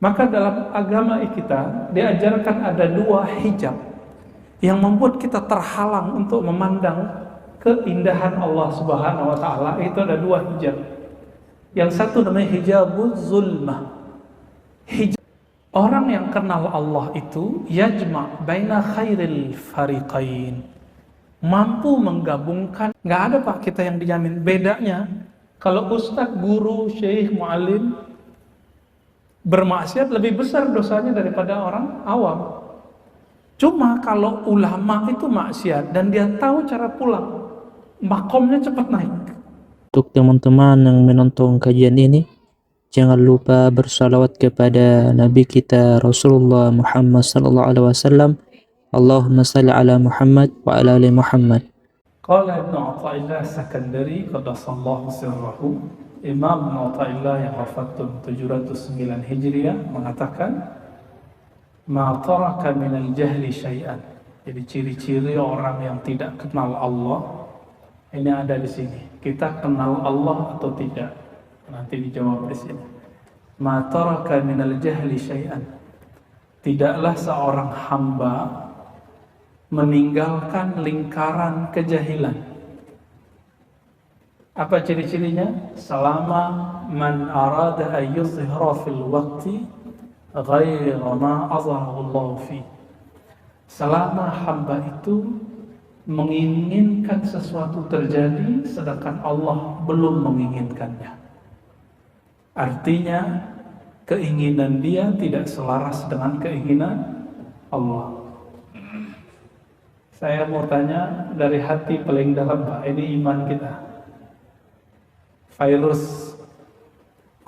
Maka dalam agama kita diajarkan ada dua hijab yang membuat kita terhalang untuk memandang keindahan Allah Subhanahu wa taala. Itu ada dua hijab. Yang satu namanya hijabuz zulmah. Hijab orang yang kenal Allah itu yajma' baina khairil fariqain. Mampu menggabungkan, nggak ada Pak kita yang dijamin. Bedanya kalau ustadz, guru, syekh, muallim bermaksiat lebih besar dosanya daripada orang awam. Cuma kalau ulama itu maksiat dan dia tahu cara pulang, makomnya cepat naik. Untuk teman-teman yang menonton kajian ini, jangan lupa bersalawat kepada Nabi kita Rasulullah Muhammad sallallahu alaihi wasallam. Allahumma salli ala Muhammad wa ala ali Muhammad. Qala Ibnu Athaillah Sakandari qaddasallahu sirrahu, Imam Ibnu Athaillah yang wafat 709 Hijriah mengatakan, ma taraka minal jahli syai'an. Jadi ciri-ciri orang yang tidak kenal Allah ini ada di sini. Kita kenal Allah atau tidak? Nanti dijawab di sini. Ma taraka minal jahli syai'an. Tidaklah seorang hamba meninggalkan lingkaran kejahilan. Apa ciri-cirinya? Selama man arada an yuzhira fil waqti ghayra ma azharahu Allah fi. Selama hamba itu menginginkan sesuatu terjadi sedangkan Allah belum menginginkannya. Artinya keinginan dia tidak selaras dengan keinginan Allah. Saya mau tanya dari hati paling dalam Pak, ini iman kita. Virus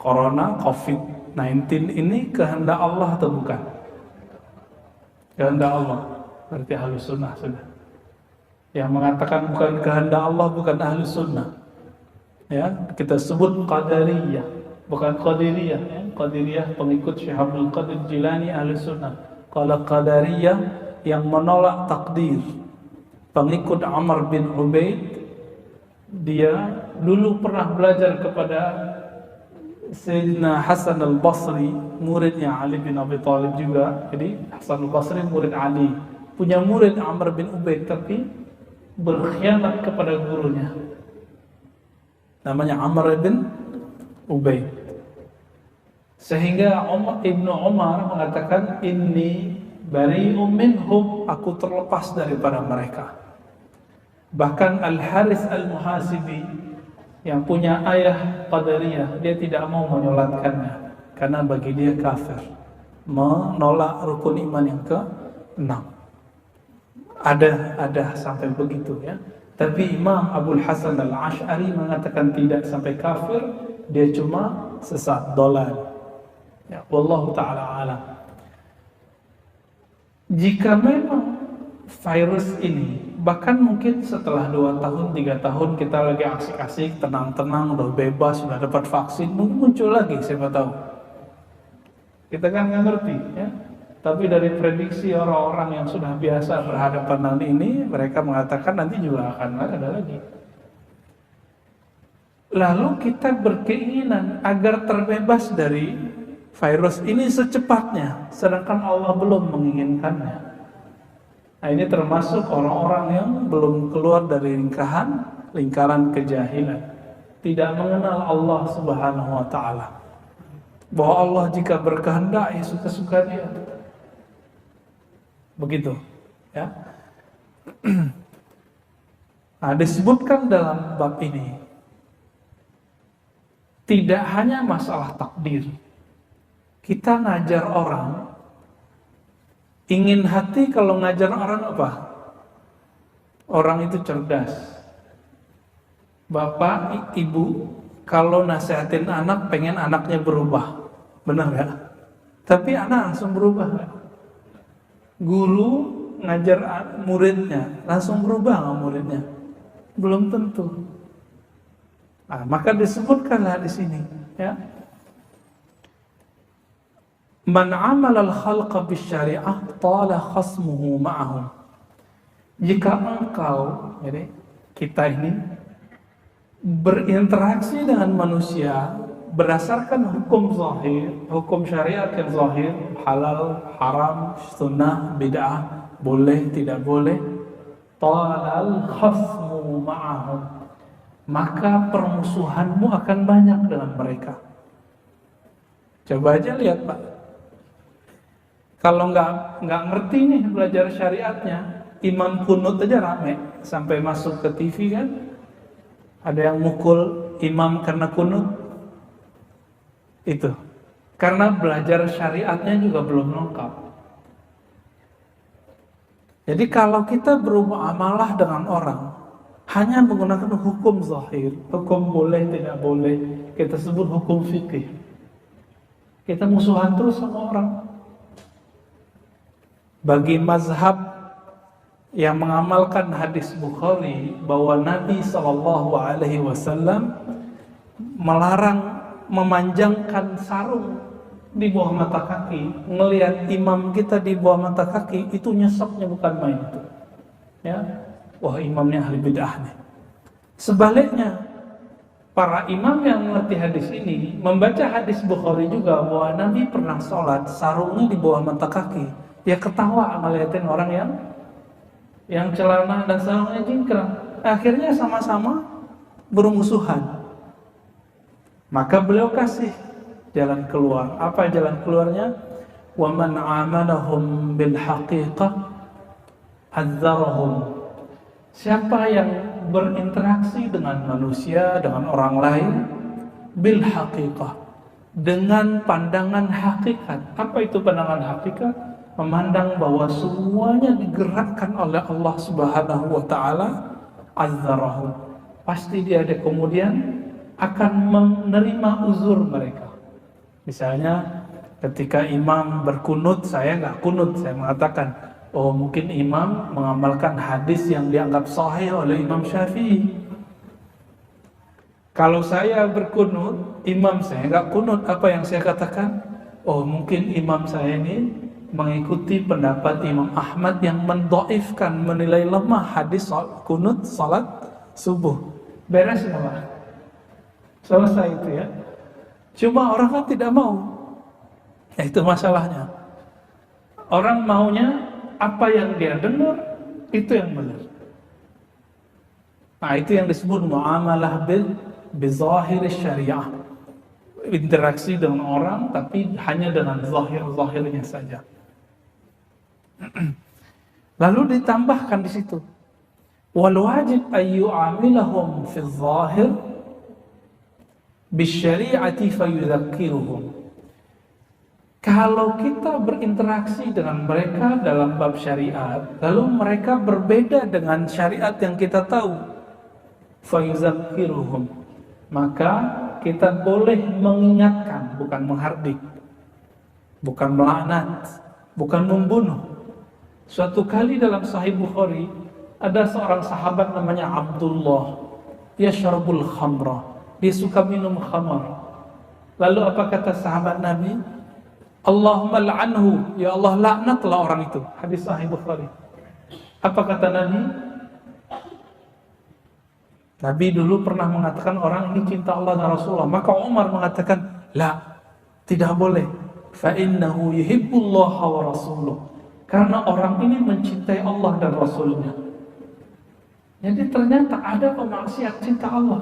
Corona, COVID-19 ini kehendak Allah atau bukan? Kehendak Allah, berarti ahlus sunnah sudah. Yang mengatakan bukan kehendak Allah bukan ahlus sunnah. Ya, kita sebut qadariyah, bukan qadiriyah. Ya. Qadiriyah pengikut Syekh Abdul Qadir Jilani ahlus sunnah. Kalau qadariyah yang menolak takdir, pengikut Amr bin Ubaid, dia dulu pernah belajar kepada Sayyidina Hasan al-Basri, muridnya Ali bin Abi Thalib juga. Jadi Hasan al-Basri murid Ali, punya murid Amr bin Ubaid, tapi berkhianat kepada gurunya. Namanya Amr bin Ubaid. Sehingga Ibnu Umar mengatakan, inni bari'um minhum, aku terlepas daripada mereka. Bahkan Al-Haris Al-Muhasibi yang punya ayah Qadariyah, dia tidak mau menyolatkannya karena bagi dia kafir, menolak rukun iman yang ke-6. Ada sampai begitu ya. Tapi Imam Abul Hasan Al-Ash'ari mengatakan tidak sampai kafir, dia cuma sesat, dolal. Ya, wallahu ta'ala alam. Jika memang virus ini, bahkan mungkin setelah 2 tahun, 3 tahun kita lagi asik-asik, tenang-tenang, udah bebas, sudah dapat vaksin, mungkin muncul lagi, siapa tahu. Kita kan nggak ngerti ya. Tapi dari prediksi orang-orang yang sudah biasa berhadapan dengan ini, mereka mengatakan nanti juga akan ada lagi. Lalu kita berkeinginan agar terbebas dari virus ini secepatnya, sedangkan Allah belum menginginkannya. Nah, ini termasuk orang-orang yang belum keluar dari lingkaran kejahilan, tidak mengenal Allah Subhanahu wa taala. Bahwa Allah jika berkehendak ya suka-suka dia. Begitu, ya. Nah, disebutkan dalam bab ini tidak hanya masalah takdir. Kita ngajar orang, ingin hati kalau ngajar orang apa? Orang itu cerdas. Bapak, ibu, kalau nasihatin anak, pengen anaknya berubah. Benar gak? Tapi anak langsung berubah gak? Guru ngajar muridnya, langsung berubah gak muridnya? Belum tentu. Nah, maka disebutkanlah di sini, ya. Man amala al-khalqa bisyari'ah tala khasmuhu ma'ahum. Jika engkau, jadi kita ini berinteraksi dengan manusia berdasarkan hukum zahir, hukum syariat yang zahir, halal, haram, sunnah, bid'ah, boleh, tidak boleh, talal khasmu ma'ahum, maka permusuhanmu akan banyak dengan mereka. Coba aja lihat Pak, kalau nggak ngerti nih belajar syariatnya, imam kunut aja rame sampai masuk ke TV kan, ada yang mukul imam karena kunut. Itu karena belajar syariatnya juga belum lengkap. Jadi kalau kita bermuamalah dengan orang hanya menggunakan hukum zahir, hukum boleh tidak boleh, kita sebut hukum fikih, kita musuhan terus sama orang. Bagi mazhab yang mengamalkan hadis Bukhari bahwa Nabi SAW melarang memanjangkan sarung di bawah mata kaki, ngelihat imam kita di bawah mata kaki, itu nyeseknya bukan main itu. Ya, wah imamnya ahli bid'ah nih. Sebaliknya, para imam yang mengerti hadis ini membaca hadis Bukhari juga bahwa Nabi pernah sholat sarungnya di bawah mata kaki. Ya ketawa ngeliatin orang yang celana dan sarungnya jingkrang. Akhirnya sama-sama bermusuhan. Maka beliau kasih jalan keluar. Apa jalan keluarnya? Wa man amanahum bil haqiqah adzarahum. Siapa yang berinteraksi dengan manusia, dengan orang lain bil haqiqah, dengan pandangan hakikat. Apa itu pandangan hakikat? Memandang bahwa semuanya digerakkan oleh Allah Subhanahu wa taala, adzarahum. Pasti dia ada kemudian akan menerima uzur mereka. Misalnya ketika imam berkunut, saya nggak kunut, saya mengatakan, oh mungkin imam mengamalkan hadis yang dianggap sahih oleh Imam Syafi'i. Kalau saya berkunut, imam saya nggak kunut, apa yang saya katakan? Oh mungkin imam saya ini mengikuti pendapat Imam Ahmad yang mendhaifkan, menilai lemah hadis kunut salat subuh. Beres semua. Selesai itu ya. Cuma orang kan tidak mau. Ya, itu masalahnya. Orang maunya apa yang dia dengar itu yang benar. Nah, itu yang disebut muamalah bizahir syariah. Interaksi dengan orang tapi hanya dengan zahir-zahirnya saja. Lalu ditambahkan di situ, wal wajib ayu amilahum fi zahir bisyari'ati fayudzakiruhum. Kalau kita berinteraksi dengan mereka dalam bab syariat, lalu mereka berbeda dengan syariat yang kita tahu, fayudzakiruhum, maka kita boleh mengingatkan, bukan menghardik, bukan melaknat, bukan membunuh. Suatu kali dalam Sahih Bukhari ada seorang sahabat namanya Abdullah, yashrabul khamra, dia suka minum khamar. Lalu apa kata sahabat Nabi? Allahumma la'anhu, ya Allah laknatlah orang itu. Hadis Sahih Bukhari. Apa kata Nabi? Nabi dulu pernah mengatakan orang ini cinta Allah dan Rasulullah. Maka Umar mengatakan, la, tidak boleh. Fa innahu yuhibbullaha wa rasuluh. Karena orang ini mencintai Allah dan Rasulnya. Jadi ternyata ada pemaksiat cinta Allah.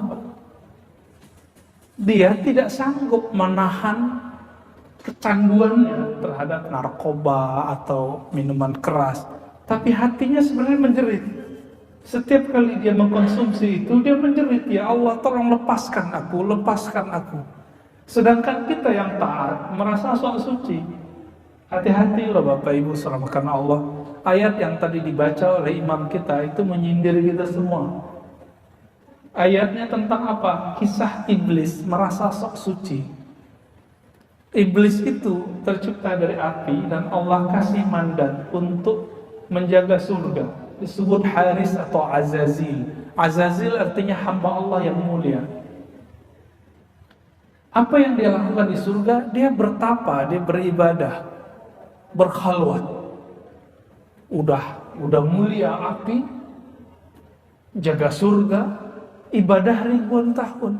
Dia tidak sanggup menahan kecanduannya terhadap narkoba atau minuman keras, tapi hatinya sebenarnya menjerit. Setiap kali dia mengkonsumsi itu, dia menjerit, ya Allah tolong lepaskan aku, lepaskan aku. Sedangkan kita yang taat merasa sok suci. Hati-hati loh Bapak Ibu selamatkan Allah. Ayat yang tadi dibaca oleh imam kita itu menyindir kita semua. Ayatnya tentang apa? Kisah iblis merasa sok suci. Iblis itu tercipta dari api dan Allah kasih mandat untuk menjaga surga. Disebut Haris atau Azazil. Azazil artinya hamba Allah yang mulia. Apa yang dia lakukan di surga? Dia bertapa, dia beribadah, berkhalwat. Udah mulia api, jaga surga, ibadah ribuan tahun.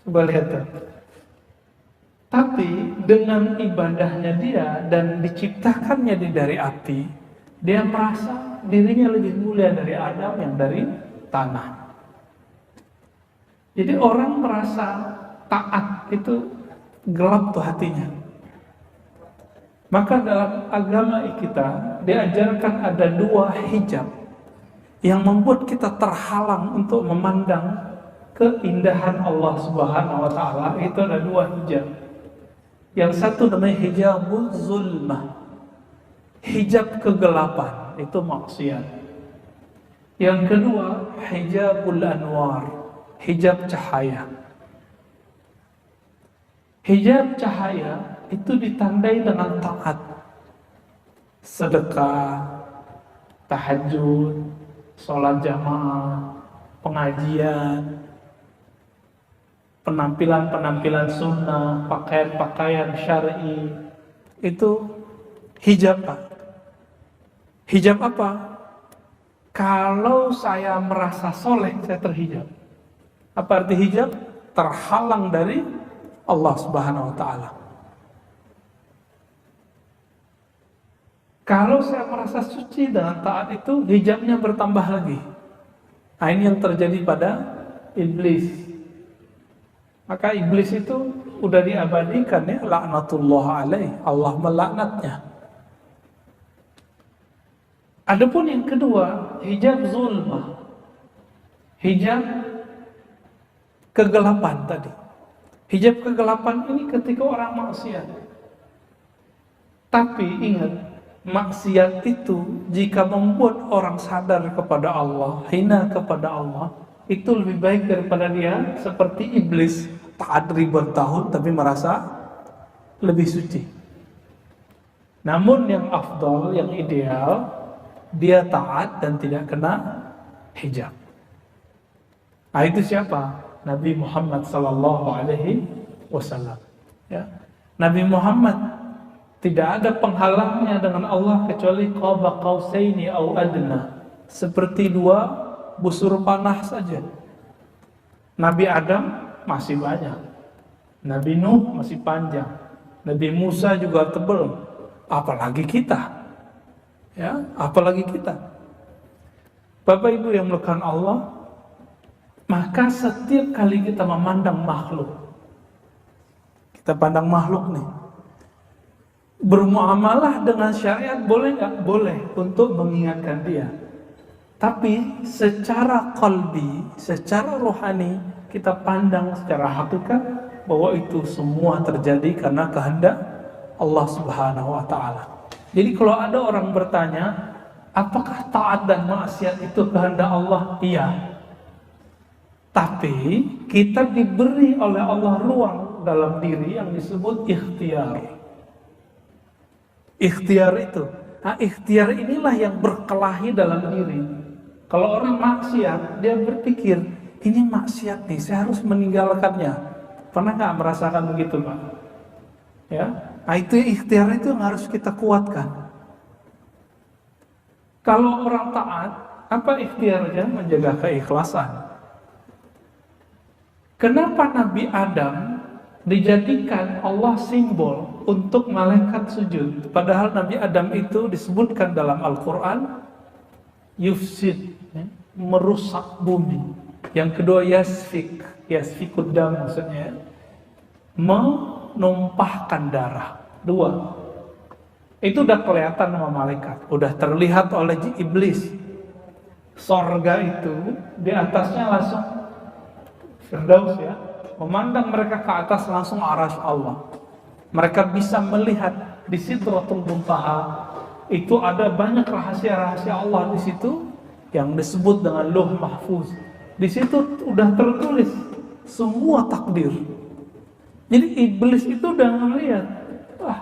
Coba lihat tuh. Tapi dengan ibadahnya dia dan diciptakannya dia dari api, dia merasa dirinya lebih mulia dari Adam yang dari tanah. Jadi orang merasa taat itu gelap tuh hatinya. Maka dalam agama kita diajarkan ada dua hijab yang membuat kita terhalang untuk memandang keindahan Allah Subhanahu wa taala. Itu ada dua hijab. Yang satu namanya hijabul zulmah, hijab kegelapan, itu maksiat. Yang kedua hijabul anwar, hijab cahaya. Hijab cahaya itu ditandai dengan taat, sedekah, tahajud, sholat jamaah, pengajian, penampilan-penampilan sunnah, pakaian-pakaian syar'i. Itu hijab, Pak. Hijab apa? Kalau saya merasa soleh, saya terhijab. Apa arti hijab? Terhalang dari Allah Subhanahu wa ta'ala. Kalau saya merasa suci dengan taat itu, hijabnya bertambah lagi. Nah, ini yang terjadi pada iblis. Maka iblis itu udah diabadikan ya, laknatullah alaih, Allah melaknatnya. Adapun yang kedua, hijab zulmah, hijab kegelapan tadi. Hijab kegelapan ini ketika orang maksiat. Tapi ingat, maksiat itu jika membuat orang sadar kepada Allah, hina kepada Allah, itu lebih baik daripada dia seperti iblis, taat ribuan tahun tapi merasa lebih suci. Namun yang afdal, yang ideal, dia taat dan tidak kena hijab. Nah, itu siapa? Nabi Muhammad sallallahu alaihi wasallam. Ya. Nabi Muhammad tidak ada penghalangnya dengan Allah kecuali qaba qausaini au adna, seperti dua busur panah saja. Nabi Adam masih banyak, Nabi Nuh masih panjang, Nabi Musa juga tebal, apalagi kita. Ya, apalagi kita. Bapak Ibu yang melakukan Allah, maka setiap kali kita memandang makhluk, kita pandang makhluk nih, bermuamalah dengan syariat boleh nggak? Boleh, untuk mengingatkan dia. Tapi secara qalbi, secara rohani, kita pandang secara hakikat bahwa itu semua terjadi karena kehendak Allah Subhanahu wa ta'ala. Jadi kalau ada orang bertanya, apakah taat dan maksiat itu kehendak Allah? Iya. Tapi kita diberi oleh Allah ruang dalam diri yang disebut ikhtiar. Ikhtiar itu, nah, ikhtiar inilah yang berkelahi dalam diri. Kalau orang maksiat, dia berpikir, ini maksiat nih, saya harus meninggalkannya. Pernah nggak merasakan begitu, Pak? Ya, nah itu ikhtiar itu yang harus kita kuatkan. Kalau orang taat, apa ikhtiarnya? Menjaga keikhlasan. Kenapa Nabi Adam dijadikan Allah simbol untuk malaikat sujud? Padahal Nabi Adam itu disebutkan dalam Al-Quran yufsid, merusak bumi. Yang kedua yasfikud dam, maksudnya menumpahkan darah. Dua, itu udah kelihatan sama malaikat, udah terlihat oleh iblis. Sorga itu di atasnya langsung Firdaus, ya, memandang mereka ke atas langsung arasy Allah. Mereka bisa melihat di Sidratul Muntaha itu ada banyak rahasia-rahasia Allah di situ yang disebut dengan Lauh Mahfuz. Di situ udah tertulis semua takdir. Jadi iblis itu udah ngelihat,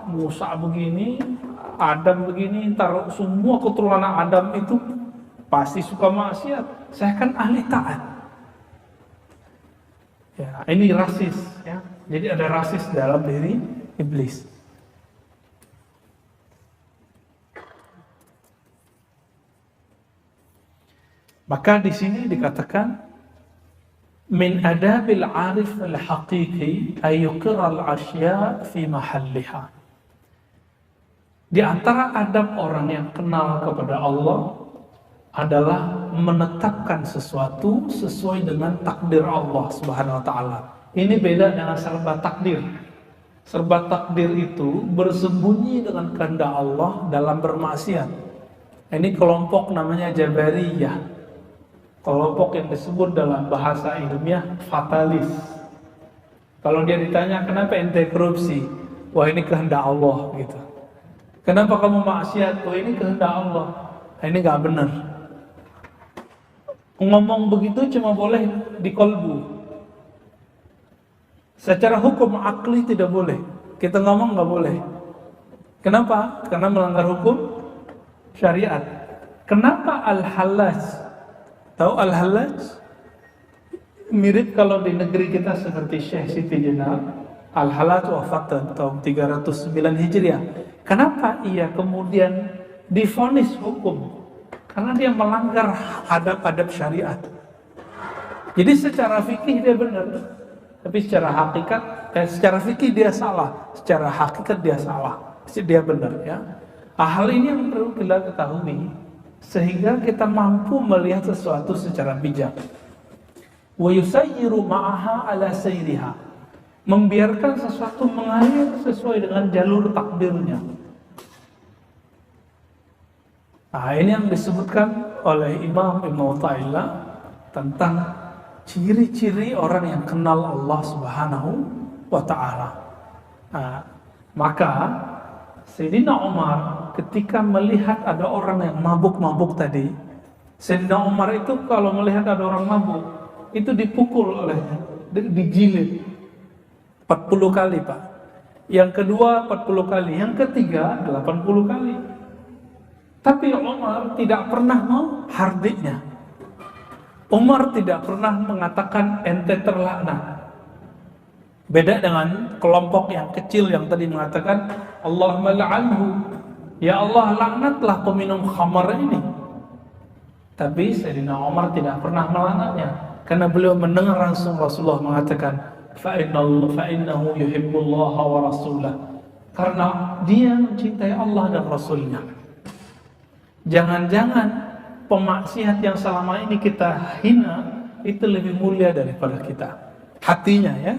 Musa begini, Adam begini, ntar semua keturunan Adam itu pasti suka maksiat. Saya kan ahli taat. Ya, ini rasis, ya. Jadi ada rasis dalam diri iblis. Maka di sini dikatakan min adabil arif al-haqiqi ayyuqirral asya fi mahalliha. Di antara adab orang yang kenal kepada Allah adalah menetapkan sesuatu sesuai dengan takdir Allah Subhanahu wa taala. Ini beda dengan serba takdir. Serba takdir itu bersembunyi dengan kehendak Allah dalam bermaksiat. Ini kelompok namanya Jabariyah. Kelompok yang disebut dalam bahasa ilmiah fatalis. Kalau dia ditanya kenapa ente korupsi, wah ini kehendak Allah gitu. Kenapa kamu maksiat, wah ini kehendak Allah. Nah, ini nggak benar. Ngomong begitu cuma boleh di kolbu. Secara hukum akli tidak boleh. Kita ngomong nggak boleh. Kenapa? Karena melanggar hukum syariat. Kenapa al-halaj? Tahu al-halaj? Mirip kalau di negeri kita seperti Syekh Siti Jenar. Al-halaj wafat tahun 309 Hijriah. Kenapa ia kemudian divonis hukum? Karena dia melanggar adab-adab syariat. Jadi secara fikih dia benar. Tapi secara hakikat, secara fikih dia salah, secara hakikat dia salah, dia benar ya. Hal ini yang perlu kita ketahui sehingga kita mampu melihat sesuatu secara bijak. Wa yusayyiru ma'aha ala sayriha, membiarkan sesuatu mengalir sesuai dengan jalur takdirnya. Nah, ini yang disebutkan oleh Imam Ibnu Athaillah tentang ciri-ciri orang yang kenal Allah Subhanahu wa ta'ala. Nah, maka Sayyidina Umar ketika melihat ada orang yang mabuk-mabuk tadi, Sayyidina Umar itu kalau melihat ada orang mabuk itu dipukul olehnya, dijilid 40 kali Pak. Yang kedua 40 kali, yang ketiga 80 kali. Tapi Umar tidak pernah mau hardiknya. Umar tidak pernah mengatakan ente terlaknat. Beda dengan kelompok yang kecil yang tadi mengatakan Allahumma la'anhu, ya Allah laknatlah peminum khamar ini. Tapi Sayyidina Umar tidak pernah melaknatnya karena beliau mendengar langsung Rasulullah mengatakan fa'innahu yuhibbullaha wa rasulah, karena dia mencintai Allah dan Rasulnya. Jangan-jangan pemaksiat yang selama ini kita hina itu lebih mulia daripada kita hatinya ya.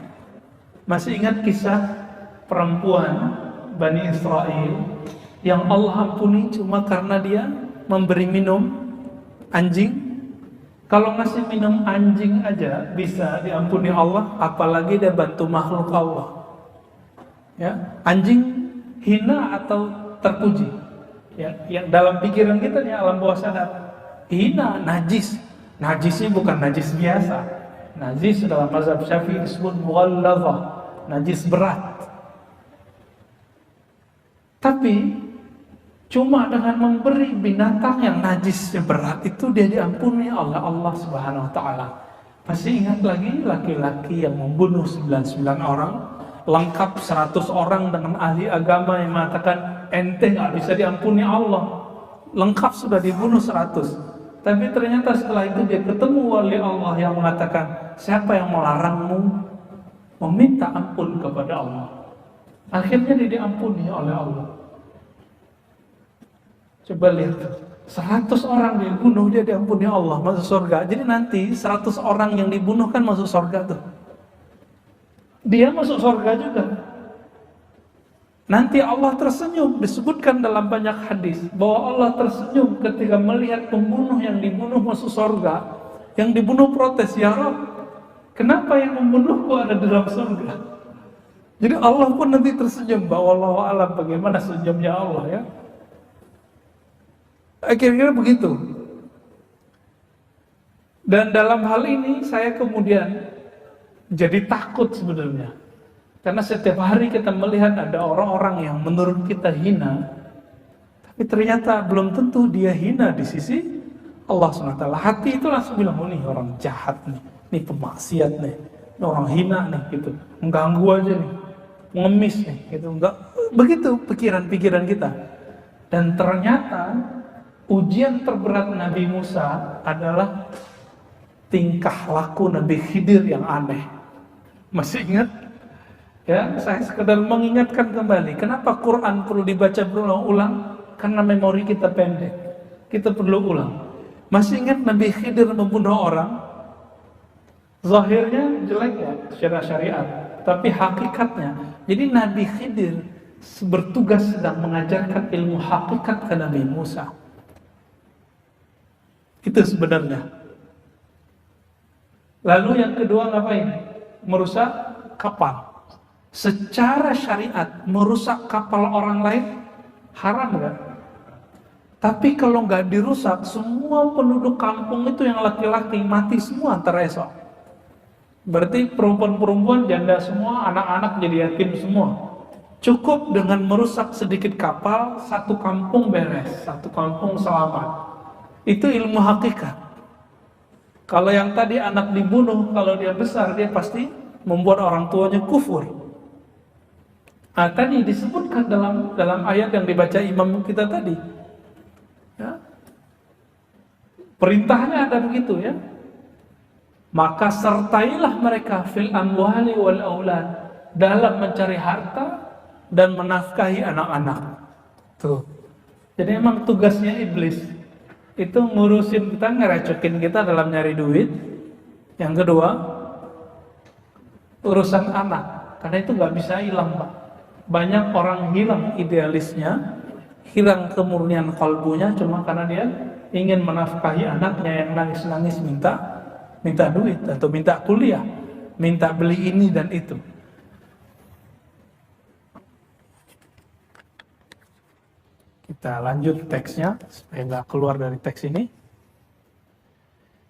Masih ingat kisah perempuan Bani Israel yang Allah ampuni cuma karena dia memberi minum anjing? Kalau ngasih minum anjing aja bisa diampuni Allah, apalagi dia bantu makhluk Allah ya. Anjing hina atau terpuji ya, yang dalam pikiran kita nih alam bawah sadar hina, najis. Najisnya bukan najis biasa. Najis dalam mazhab Syafi'i disebut mughallazah, najis berat. Tapi cuma dengan memberi binatang yang najisnya berat itu dia diampuni oleh Allah Subhanahu wa taala. Masih ingat lagi laki-laki yang membunuh 99 orang, lengkap 100 orang dengan ahli agama yang mengatakan ente nggak bisa diampuni Allah. Lengkap sudah dibunuh 100. Tapi ternyata setelah itu dia ketemu wali Allah yang mengatakan, siapa yang melarangmu meminta ampun kepada Allah? Akhirnya dia diampuni oleh Allah. Coba lihat, 100 orang dibunuh dia diampuni Allah, masuk surga. Jadi nanti 100 orang yang dibunuh kan masuk surga tuh. Dia masuk surga juga. Nanti Allah tersenyum, disebutkan dalam banyak hadis bahwa Allah tersenyum ketika melihat pembunuh yang dibunuh masuk surga. Yang dibunuh protes, ya Rabb, kenapa yang membunuhku ada di dalam surga? Jadi Allah pun nanti tersenyum, bahwa Allah alam bagaimana senyumnya Allah ya. Kira-kira begitu. Dan dalam hal ini saya kemudian jadi takut sebenarnya. Karena setiap hari kita melihat ada orang-orang yang menurut kita hina, tapi ternyata belum tentu dia hina di sisi Allah SWT. Hati itu langsung bilang, oh nih orang jahat nih, nih pemaksiat nih, ini orang hina nih gitu, mengganggu aja nih, ngemis nih gitu. Enggak, begitu pikiran-pikiran kita. Dan ternyata ujian terberat Nabi Musa adalah tingkah laku Nabi Khidir yang aneh. Masih ingat? Ya, saya sekedar mengingatkan kembali, kenapa Quran perlu dibaca berulang-ulang? Karena memori kita pendek. Kita perlu ulang. Masih ingat Nabi Khidir membunuh orang? Zahirnya jelek ya, secara syariat. Tapi hakikatnya, jadi Nabi Khidir bertugas sedang mengajarkan ilmu hakikat ke Nabi Musa. Itu sebenarnya. Lalu yang kedua ngapain? Merusak kapal. Secara syariat, merusak kapal orang lain haram kan? Tapi kalau nggak dirusak, semua penduduk kampung itu yang laki-laki mati semua antara esok. Berarti perempuan-perempuan janda semua, anak-anak jadi yatim semua. Cukup dengan merusak sedikit kapal, satu kampung beres, satu kampung selamat. Itu ilmu hakikat. Kalau yang tadi anak dibunuh, kalau dia besar, dia pasti membuat orang tuanya kufur. Nah, tadi disebutkan dalam ayat yang dibaca imam kita tadi. Ya. Perintahnya ada begitu ya. Maka sertailah mereka fil amwali wal aulad, dalam mencari harta dan menafkahi anak-anak. Tuh. Jadi emang tugasnya iblis itu ngurusin kita, ngeracukin kita dalam nyari duit. Yang kedua, urusan anak, karena itu nggak bisa hilang, Pak. Banyak orang hilang idealisnya, hilang kemurnian kalbunya cuma karena dia ingin menafkahi anaknya yang nangis-nangis minta duit atau minta kuliah, minta beli ini dan itu. Kita lanjut teksnya supaya nggak keluar dari teks ini.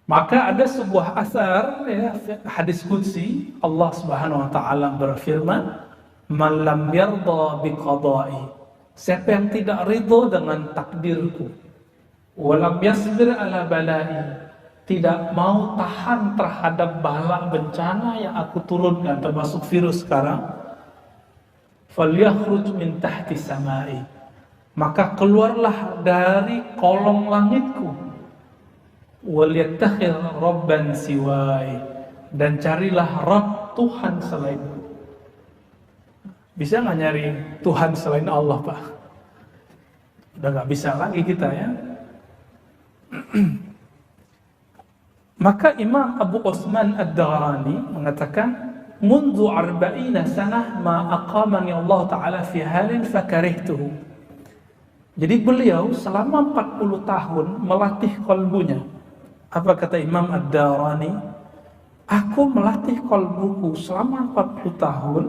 Maka ada sebuah asar ya, hadis qudsi, Allah Subhanahu wa taala berfirman, "Man lam yarda biqada'i." Siapa yang tidak ridho dengan takdirku, wa lam yasbir ala bala'i, tidak mau tahan terhadap bala bencana yang aku turunkan, termasuk virus sekarang, falyakhruj min tahti samai, maka keluarlah dari kolong langitku, waliyattakhir rabban siwai, dan carilah Rabb Tuhan selainku. Bisa nggak nyari Tuhan selain Allah, Pak? Udah nggak bisa lagi kita ya. Maka Imam Abu Utsman Ad-Darani mengatakan, "Mundu 40 sanah ma aqamani Allah Ta'ala fi halin fakarihtuhu." Jadi beliau selama 40 tahun melatih kalbunya. Apa kata Imam Ad-Darani? Aku melatih kalbuku selama 40 tahun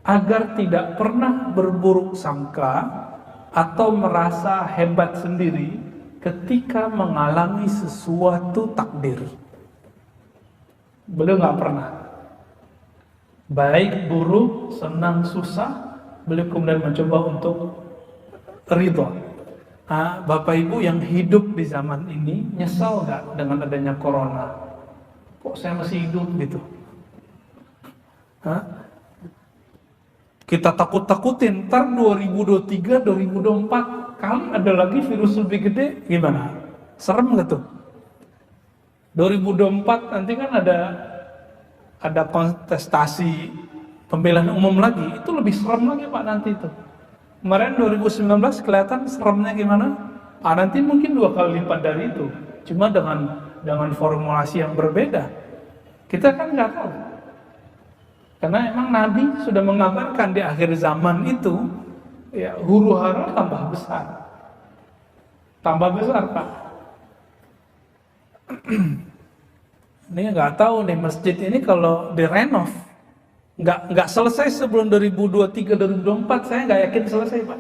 agar tidak pernah berburuk sangka atau merasa hebat sendiri ketika mengalami sesuatu takdir. Beliau nggak pernah. Baik buruk, senang, susah, beliau kemudian mencoba untuk ridho. Nah, Bapak Ibu yang hidup di zaman ini nyesal nggak dengan adanya corona? Kok saya masih hidup gitu? Hah? Kita takut-takutin, ntar 2023, 2024 kali ada lagi virus lebih gede, gimana? Serem gak tuh? 2024 nanti kan ada kontestasi pemilihan umum lagi, itu lebih serem lagi Pak nanti itu. Kemarin 2019 kelihatan seremnya gimana? Nanti mungkin 2 kali lipat dari itu, cuma dengan formulasi yang berbeda. Kita kan nggak tahu. Karena emang Nabi sudah mengabarkan di akhir zaman itu, ya huru hara tambah besar. Tambah besar, Pak. Ini nggak tahu nih, masjid ini kalau direnov, nggak selesai sebelum 2023, 2024, saya nggak yakin selesai, Pak.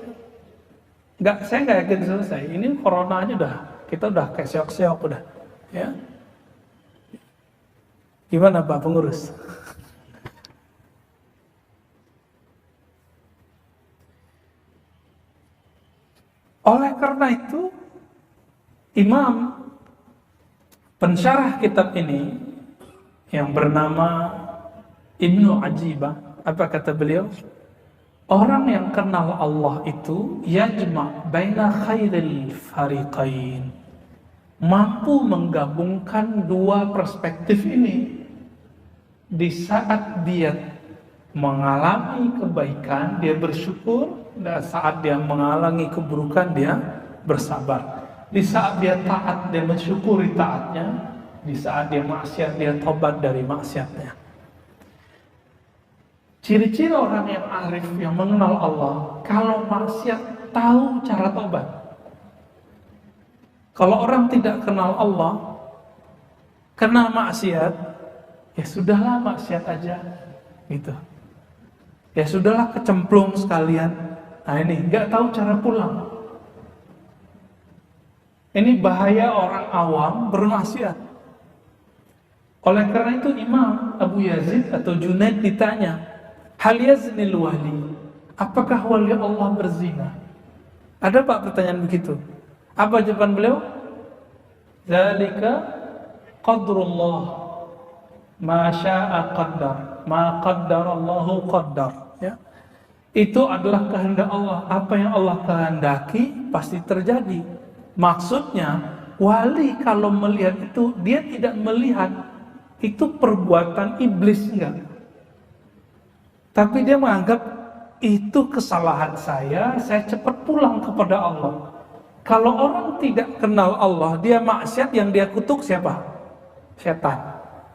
Saya nggak yakin selesai. Ini corona aja kita udah kayak seok-seok udah. Ya. Gimana Pak pengurus? Oleh karena itu, Imam pensyarah kitab ini yang bernama Ibnu Ajibah, apa kata beliau? Orang yang kenal Allah itu yajma' baina khairil fariqain. mampu menggabungkan dua perspektif ini. Di saat dia mengalami kebaikan, dia bersyukur, dan saat dia mengalami keburukan, dia bersabar. Di saat dia taat, dia mensyukuri taatnya. Di saat dia maksiat, dia tobat dari maksiatnya. Ciri-ciri orang yang arif, yang mengenal Allah, kalau maksiat tahu cara tobat. Kalau orang tidak kenal Allah, kenal maksiat, ya sudahlah maksiat aja, gitu. Ya sudahlah kecemplung sekalian. Nah ini nggak tahu cara pulang. Ini bahaya orang awam bermaksiat. Oleh karena itu Imam Abu Yazid atau Junaid ditanya, hal yaznil wali? Apakah wali Allah berzina? Ada Pak pertanyaan begitu? Apa jawaban beliau? Zalika qadrullah ma syaa qaddar, ma qaddarallahu qaddar. Ya. Itu adalah kehendak Allah. Apa yang Allah kehendaki pasti terjadi. Maksudnya, wali kalau melihat itu, dia tidak melihat itu perbuatan iblis, enggak. Tapi dia menganggap itu kesalahan saya cepat pulang kepada Allah. Kalau orang tidak kenal Allah, dia maksiat, yang dia kutuk siapa? Setan.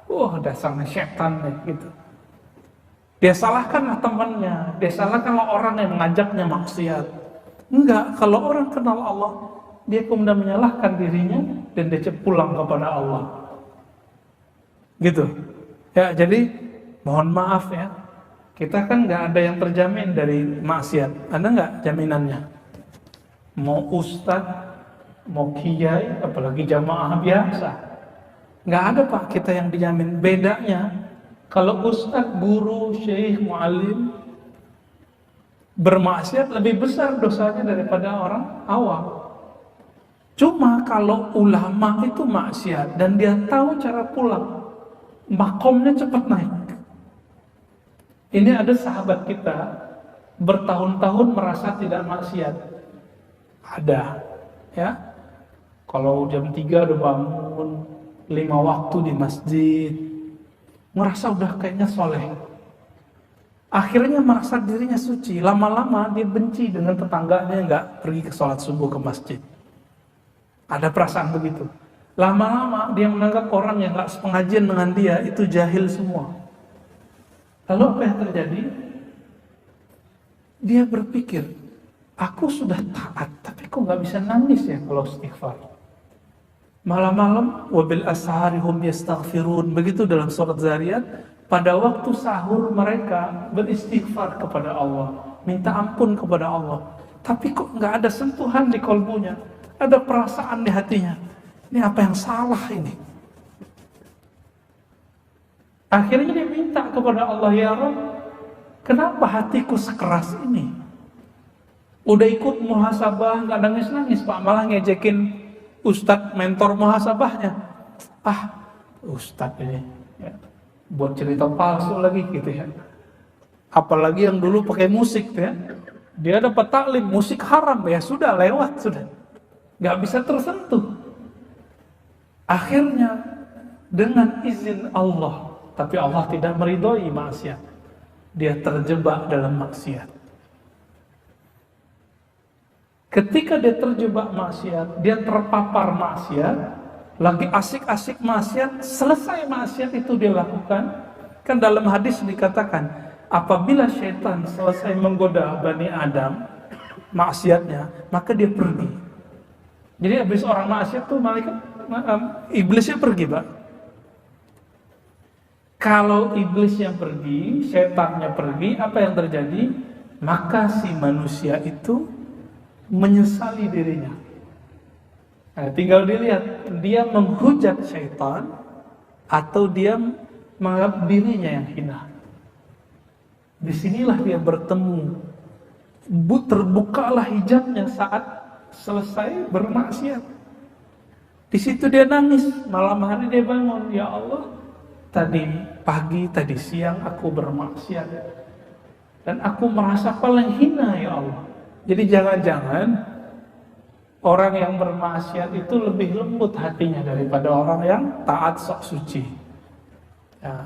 Wah, dasarnya setan nih, gitu. Dia salahkanlah temannya, dia salahkanlah orang yang mengajaknya maksiat. Enggak, kalau orang kenal Allah, dia kemudian menyalahkan dirinya dan dia pulang kepada Allah. Gitu. Ya, jadi mohon maaf ya. Kita kan nggak ada yang terjamin dari maksiat. Ada nggak jaminannya? Mau ustadz, mau kiai, apalagi jamaah biasa. Nggak ada Pak kita yang dijamin. Bedanya, kalau ustadz, guru, syekh, muallim bermaksiat lebih besar dosanya daripada orang awam. Cuma kalau ulama itu maksiat dan dia tahu cara pulang, makomnya cepat naik. Ini ada sahabat kita bertahun-tahun merasa tidak maksiat. Ada, ya. Kalau jam 3 udah bangun, 5 waktu di masjid, merasa udah kayaknya soleh. Akhirnya merasa dirinya suci. Lama-lama dia benci dengan tetangganya nggak pergi ke sholat subuh ke masjid. Ada perasaan begitu. Lama-lama dia menganggap orang yang nggak sepengajian dengan dia itu jahil semua. Lalu apa yang terjadi? Dia berpikir, aku sudah taat, tapi kok nggak bisa nangis ya kalau istighfar. Malam-malam, wabil ashari hum yastaghfirun. Begitu dalam surat Zariyat, pada waktu sahur mereka beristighfar kepada Allah, minta ampun kepada Allah. Tapi kok nggak ada sentuhan di kolbunya, ada perasaan di hatinya. Ini apa yang salah ini? Akhirnya dia minta kepada Allah, ya Rabb, kenapa hatiku sekeras ini? Udah ikut muhasabah, nggak nangis-nangis Pak, malah ngejekin ustadz mentor muhasabahnya. Ustadz ini ya, buat cerita palsu lagi gitu ya. Apalagi yang dulu pakai musik ya. Dia dapat taklim, musik haram ya sudah lewat sudah. Nggak bisa tersentuh. Akhirnya dengan izin Allah, tapi Allah tidak meridhoi maksiat. Dia terjebak dalam maksiat. Ketika dia terjebak maksiat, dia terpapar maksiat, lagi asik-asik maksiat, selesai maksiat itu dia lakukan. Kan dalam hadis dikatakan, apabila syaitan selesai menggoda Bani Adam, maksiatnya, maka dia pergi. Jadi habis orang maksiat tuh malaikat, iblisnya pergi Pak. Kalau iblisnya pergi, setannya pergi, apa yang terjadi? Maka si manusia itu menyesali dirinya. Nah, tinggal dilihat, dia menghujat syaitan atau dia menganggap dirinya yang hina. Disinilah dia bertemu. Terbukalah hijabnya saat selesai bermaksiat. Di situ dia nangis, malam hari dia bangun, ya Allah, tadi pagi, tadi siang aku bermaksiat dan aku merasa paling hina ya Allah. Jadi jangan-jangan Orang yang bermaksiat itu lebih lembut hatinya daripada orang yang taat sok suci. Ya.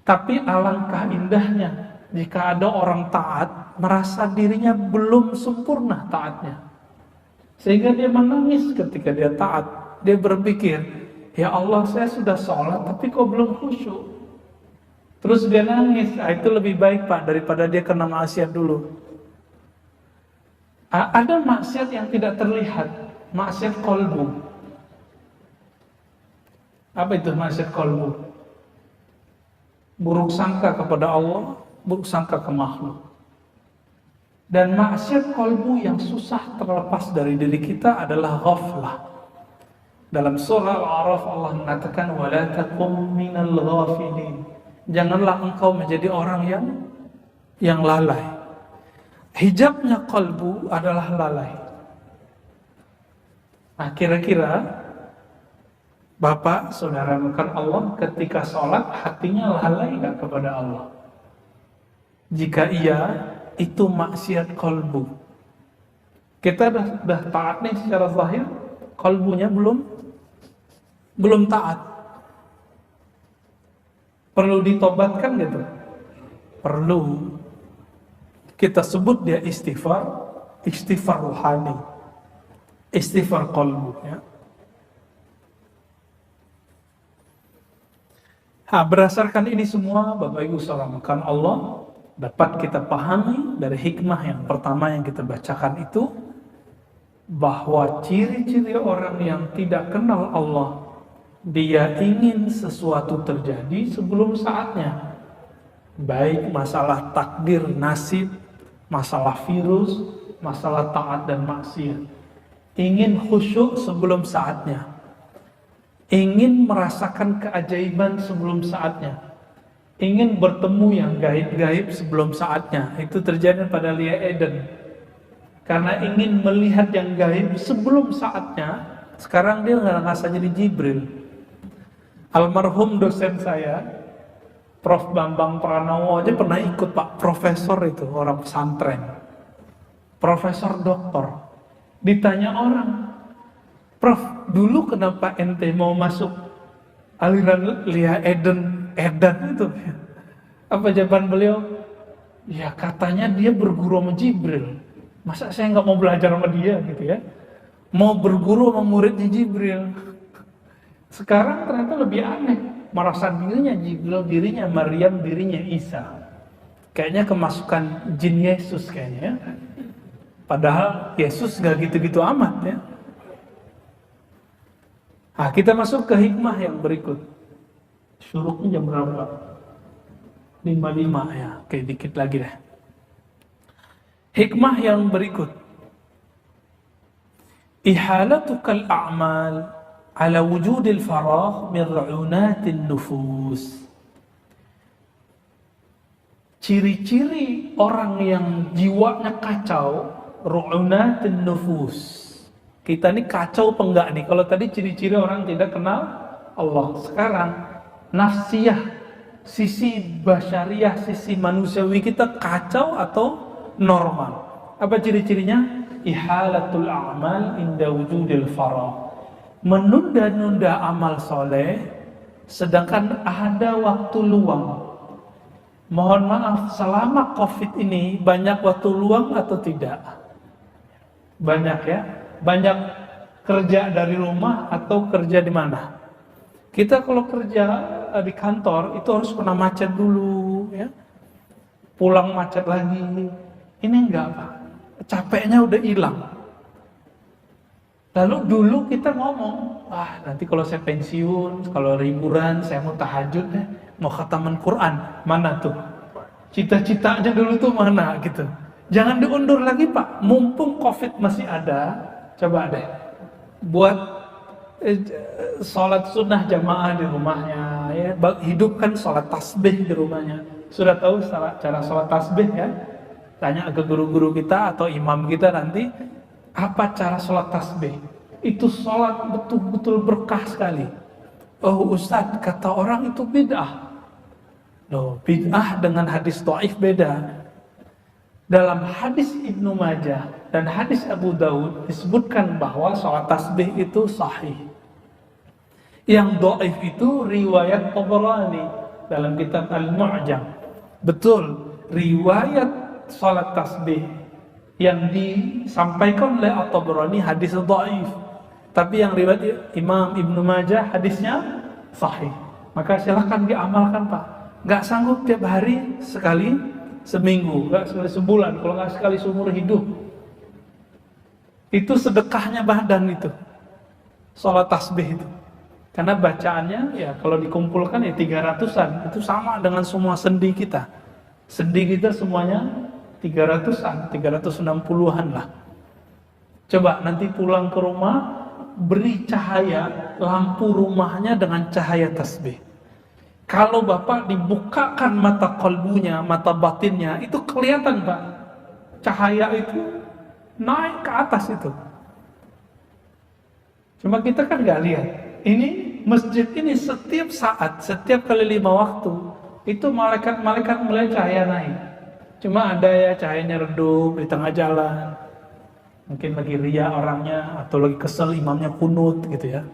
Tapi alangkah indahnya jika ada orang taat merasa dirinya belum sempurna taatnya, sehingga dia menangis ketika dia taat. Dia berpikir, ya Allah, saya sudah sholat tapi kok belum khusyuk. Terus dia nangis. Itu lebih baik Pak daripada dia kena maksiat dulu. Ada maksiat yang tidak terlihat, maksiat kolbu. Apa itu maksiat kolbu? Buruk sangka kepada Allah, buruk sangka ke makhluk. Dan maksiat kolbu yang susah terlepas dari diri kita adalah ghaflah. Dalam surah Al-A'raf Allah mengatakan, وَلَا تَكُمْ مِنَ الْغَافِلِينَ. Janganlah engkau menjadi orang yang lalai. Hijabnya kalbu adalah lalai. Nah, kira-kira Bapak, saudara bukan Allah ketika sholat hatinya lalai nggak kepada Allah? Jika iya, itu maksiat kalbu. Kita dah taat nih secara zahir, kalbunya belum taat. Perlu ditobatkan gitu? Perlu. Kita sebut dia istighfar ruhani, istighfar qalbu, ya. Berdasarkan ini semua, Bapak Ibu saudara Allah, dapat kita pahami dari hikmah yang pertama yang kita bacakan itu, bahwa ciri-ciri orang yang tidak kenal Allah, dia ingin sesuatu terjadi sebelum saatnya. Baik masalah takdir, nasib, masalah virus, masalah taat dan maksiat. Ingin khusyuk sebelum saatnya. Ingin merasakan keajaiban sebelum saatnya. Ingin bertemu yang gaib-gaib sebelum saatnya. Itu terjadi pada Lia Eden. Karena ingin melihat yang gaib sebelum saatnya, sekarang dia ngerasa jadi Jibril. Almarhum dosen saya, Prof. Bambang Pranowo aja pernah ikut Pak, profesor itu, orang pesantren, profesor doktor. Ditanya orang, Prof, dulu kenapa ente mau masuk aliran Lia Eden itu? Apa jawaban beliau? Ya katanya dia berguru sama Jibril. Masa saya nggak mau belajar sama dia gitu ya? Mau berguru sama muridnya Jibril. Sekarang ternyata lebih aneh. Merasa dirinya Jibril, dirinya Maryam, dirinya Isa. Kayaknya kemasukan jin Yesus kayaknya ya. Padahal Yesus gak gitu-gitu amat ya. Nah, kita masuk ke hikmah yang berikut. Syuruknya jam berapa? 5:05 ya. Oke, dikit lagi deh. Hikmah yang berikut. Ihalatukal a'mal ala wujudil faragh min ru'unatin nufus. Ciri-ciri orang yang jiwanya kacau, ru'unatin nufus. Kita ini kacau apa enggak nih? Kalau tadi ciri-ciri orang tidak kenal Allah. Sekarang nafsiyah, sisi basyariah, sisi manusiawi kita kacau atau normal? Apa ciri-cirinya? Ihalatul a'mal inda wujudil faragh. Menunda-nunda amal soleh sedangkan ada waktu luang. Mohon maaf, selama COVID ini banyak waktu luang atau tidak? Banyak ya. Banyak kerja dari rumah atau kerja di mana? Kita kalau kerja di kantor itu harus kena macet dulu ya. Pulang macet lagi. Ini enggak Pak. Capeknya udah hilang. Lalu dulu kita ngomong, nanti kalau saya pensiun, kalau liburan, saya mau tahajud deh, mau khataman Quran. Mana tuh? Cita-citanya dulu tuh mana gitu. Jangan diundur lagi Pak, mumpung COVID masih ada, coba deh. Buat sholat sunnah jamaah di rumahnya, ya. Hidupkan sholat tasbih di rumahnya. Sudah tahu cara sholat tasbih ya? Tanya ke guru-guru kita atau imam kita nanti, apa cara sholat tasbih? Itu sholat betul-betul berkah sekali. Oh Ustadz, kata orang itu bid'ah. Loh, bid'ah dengan hadis dhaif beda. Dalam hadis Ibnu Majah dan hadis Abu Daud disebutkan bahwa sholat tasbih itu sahih. Yang dhaif itu riwayat Tabarani dalam kitab Al-Mu'jam. Betul, riwayat sholat tasbih yang disampaikan oleh At-Tabarani hadis dhaif. Tapi yang riwayat Imam Ibnu Majah hadisnya sahih. Maka silahkan diamalkan Pak. Gak sanggup tiap hari sekali seminggu, gak sekali sebulan, kalau gak sekali seumur hidup. Itu sedekahnya badan itu, sholat tasbih itu. Karena bacaannya ya kalau dikumpulkan ya 300-an. Itu sama dengan semua sendi kita. Sendi kita semuanya 300-an, 360-an lah. Coba nanti pulang ke rumah, beri cahaya lampu rumahnya dengan cahaya tasbih. Kalau Bapak dibukakan mata kalbunya, mata batinnya, itu kelihatan Pak. Cahaya itu naik ke atas itu. Cuma kita kan gak lihat. Ini masjid ini setiap saat, setiap kali 5 waktu, itu malaikat-malaikat mulai cahaya naik. Cuma ada ya cahayanya redup di tengah jalan. Mungkin lagi ria orangnya, atau lagi kesel imamnya kunut gitu ya.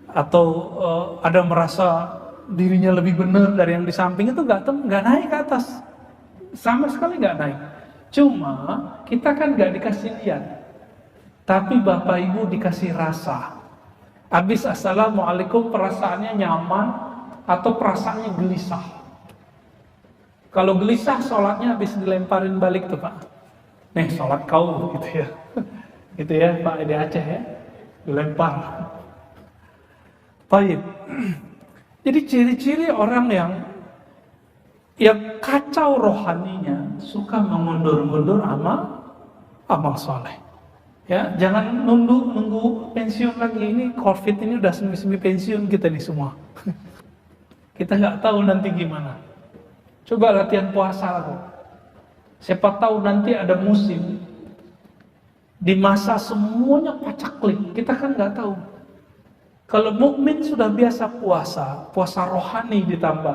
Atau ada merasa dirinya lebih benar dari yang di samping, itu nggak naik ke atas. Sama sekali nggak naik. Cuma kita kan nggak dikasih lihat. Tapi Bapak Ibu dikasih rasa. Habis assalamualaikum perasaannya nyaman atau perasaannya gelisah. Kalau gelisah sholatnya habis dilemparin balik tuh Pak. Nih sholat kau gitu ya. Gitu ya Pak di Aceh ya. Dilempar. Baik. Jadi ciri-ciri orang yang kacau rohaninya suka mengundur-undur amal soleh. Ya, jangan nunggu pensiun lagi. Ini COVID ini udah semi pensiun kita nih semua. Kita nggak tahu nanti gimana. Coba latihan puasa lah. Siapa tahu nanti ada musim di masa semuanya pacaklik. Kita kan nggak tahu. Kalau mukmin sudah biasa puasa rohani ditambah,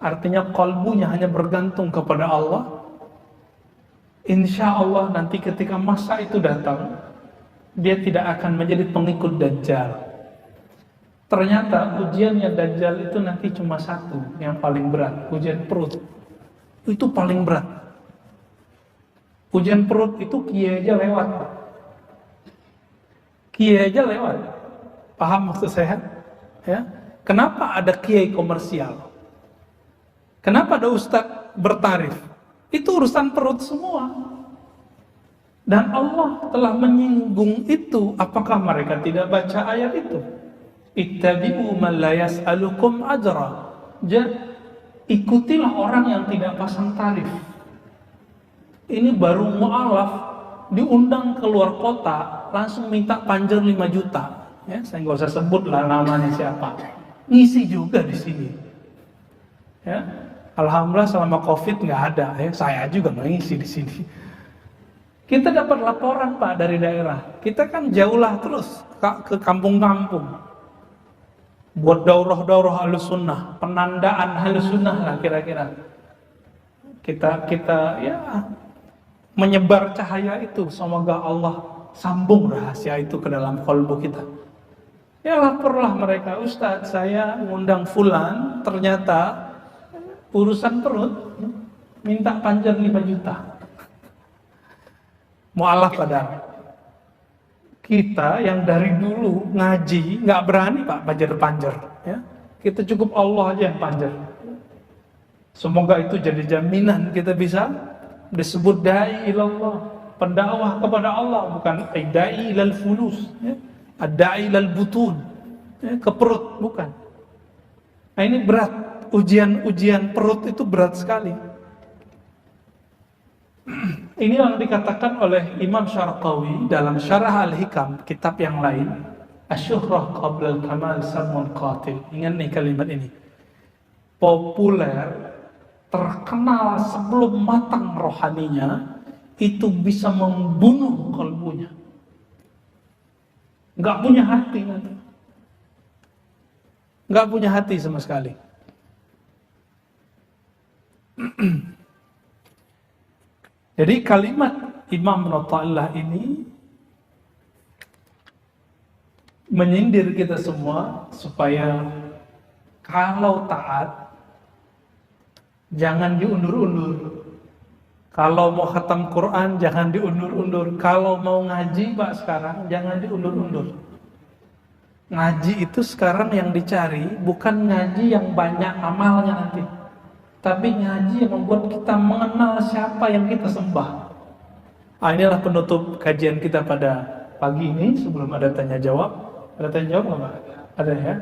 artinya kalbunya hanya bergantung kepada Allah. Insya Allah nanti ketika masa itu datang, dia tidak akan menjadi pengikut Dajjal. Ternyata ujiannya Dajjal itu nanti cuma satu, yang paling berat, ujian perut. Itu paling berat. Ujian perut itu kiai aja lewat. Kiai aja lewat. Paham maksud saya? Ya. Kenapa ada kiai komersial? Kenapa ada ustadz bertarif? Itu urusan perut semua. Dan Allah telah menyinggung itu. Apakah mereka tidak baca ayat itu? Ittabi'u man la yas'alukum ajra. Ikutilah orang yang tidak pasang tarif. Ini baru mu'alaf, diundang keluar kota, langsung minta panjer 5 juta. Ya, saya nggak usah sebut lah namanya siapa. Ngisi juga di sini. Ya. Alhamdulillah selama COVID nggak ada, ya, saya juga mengisi di sini. Kita dapat laporan Pak dari daerah. Kita kan jauhlah terus ke kampung-kampung. Buat daurah-daurah Ahlussunnah, penandaan Ahlussunnah lah kira-kira. Kita ya menyebar cahaya itu. Semoga Allah sambung rahasia itu ke dalam kalbu kita. Ya laporlah mereka, Ustadz saya ngundang fulan, ternyata urusan perut, minta panjar 5 juta. Mu'alaf padahal. Kita yang dari dulu ngaji, nggak berani Pak panjar-panjar. Ya. Kita cukup Allah aja yang panjar. Semoga itu jadi jaminan kita bisa disebut da'i ilallah. Pendakwah kepada Allah, bukan da'i ilal fulus. Ya. Da'i ilal butun. Ya, ke perut, bukan. Nah ini berat. Ujian perut itu berat sekali. Ini yang dikatakan oleh Imam Syarqawi dalam Syarah Al-Hikam, kitab yang lain. Asyuhrah qabla al-kamal samun qatil. Ingat nih kalimat ini. Populer, terkenal sebelum matang rohaninya, itu bisa membunuh kalbunya. Nggak punya hati nanti. Nggak punya hati sama sekali. Jadi kalimat Imam Ibn Athaillah ini menyindir kita semua supaya kalau taat jangan diundur-undur. Kalau mau khatam Quran jangan diundur-undur. Kalau mau ngaji Pak sekarang jangan diundur-undur. Ngaji itu sekarang yang dicari bukan ngaji yang banyak amalnya nanti, tapi ngaji yang membuat kita mengenal siapa yang kita sembah. Inilah penutup kajian kita pada pagi ini. Sebelum ada tanya jawab, ada tanya jawab nggak Pak? Ada ya.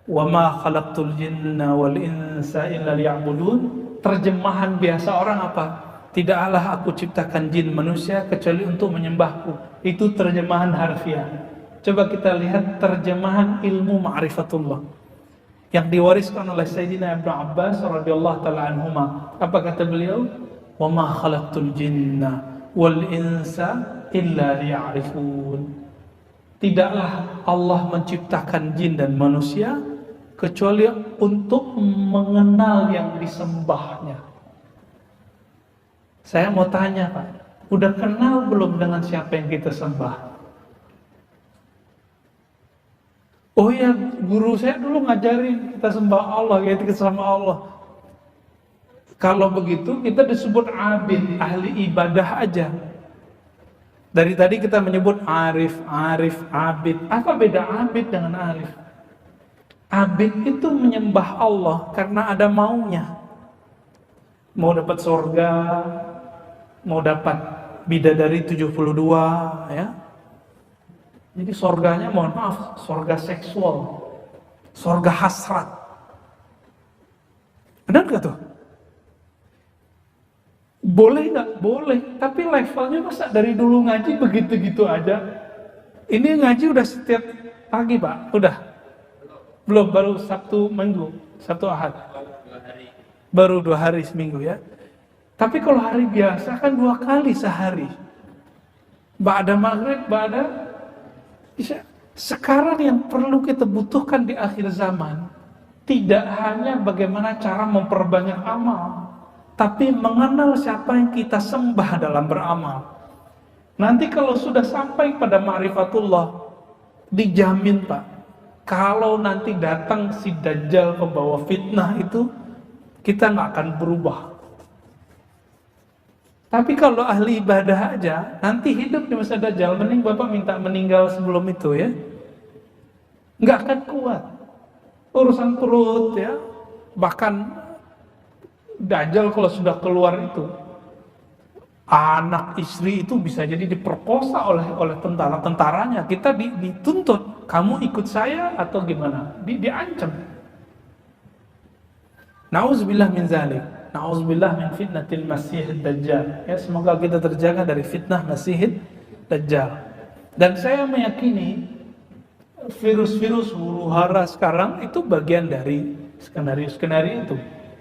Wa ma khalaqtul jinna wal insa illa liya'budun. Terjemahan biasa orang apa? Tidaklah aku ciptakan jin manusia kecuali untuk menyembahku. Itu terjemahan harfiah. Coba kita lihat terjemahan ilmu ma'rifatullah yang diwariskan oleh Sayyidina Ibnu Abbas radhiyallahu taala anhuma. Apa kata beliau? Wa ma khalaqtul jinna wal insa illa liya'rifun. Tidaklah Allah menciptakan jin dan manusia kecuali untuk mengenal yang disembahnya. Saya mau tanya Pak, udah kenal belum dengan siapa yang kita sembah? Oh ya, guru saya dulu ngajarin kita sembah Allah, kita sama Allah. Kalau begitu kita disebut abid, ahli ibadah aja. Dari tadi kita menyebut arif, abid. Apa beda abid dengan arif? Abid itu menyembah Allah karena ada maunya. Mau dapat surga, mau dapat bidadari 72 ya. Jadi surganya mohon maaf, surga seksual, surga hasrat. Benar gak tuh? Boleh gak? Boleh. Tapi levelnya masa dari dulu ngaji begitu-gitu aja? Ini ngaji udah setiap pagi Pak? Udah? Belum, baru Sabtu Minggu, Sabtu Ahad. Baru 2 hari seminggu ya. Tapi kalau hari biasa kan 2 kali sehari. Ba'da maghrib, ba'da isya. Sekarang yang perlu kita butuhkan di akhir zaman tidak hanya bagaimana cara memperbanyak amal, tapi mengenal siapa yang kita sembah dalam beramal. Nanti kalau sudah sampai pada ma'rifatullah, dijamin Pak, kalau nanti datang si Dajjal pembawa fitnah itu, kita nggak akan berubah. Tapi kalau ahli ibadah aja, nanti hidup di masa Dajjal, mending Bapak minta meninggal sebelum itu ya. Nggak akan kuat. Urusan perut ya. Bahkan Dajjal kalau sudah keluar itu, anak istri itu bisa jadi diperkosa oleh tentara-tentaranya. Kita dituntut, kamu ikut saya atau gimana? Diancam. Nauzubillah min zalik. Na'udzubillah min fitnatil Masihid Dajjal. Ya, semoga kita terjaga dari fitnah Masihid Dajjal. Dan saya meyakini virus-virus huru-hara sekarang itu bagian dari skenario-skenario itu.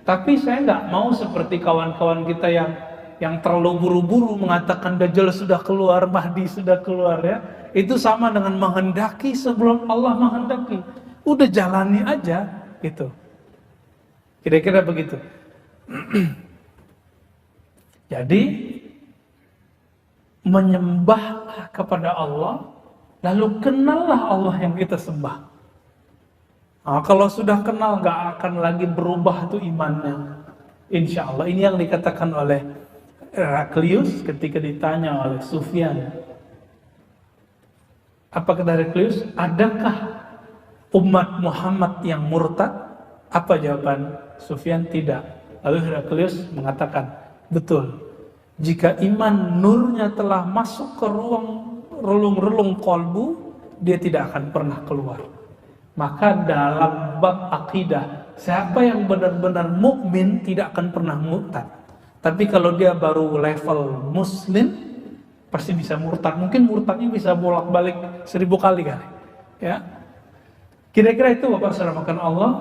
Tapi saya nggak mau seperti kawan-kawan kita yang terlalu buru-buru mengatakan Dajjal sudah keluar, Mahdi sudah keluar ya. Itu sama dengan menghendaki sebelum Allah menghendaki. Udah jalani aja gitu. Kira-kira begitu. Jadi menyembahlah kepada Allah, lalu kenallah Allah yang kita sembah. Nah, kalau sudah kenal gak akan lagi berubah tuh imannya. Insya Allah. Ini yang dikatakan oleh Heraklius ketika ditanya oleh Sufyan. Apa kata Heraklius? Adakah umat Muhammad yang murtad? Apa jawaban Sufyan? Tidak. Lalu Heraklius mengatakan, betul. Jika iman nurnya telah masuk ke relung-relung kolbu, dia tidak akan pernah keluar. Maka dalam bab akidah, siapa yang benar-benar mukmin tidak akan pernah murtad. Tapi kalau dia baru level muslim, pasti bisa murtad. Mungkin murtadnya bisa bolak-balik 1000 kali. Ya. Kira-kira itu Bapak saudara makan Allah.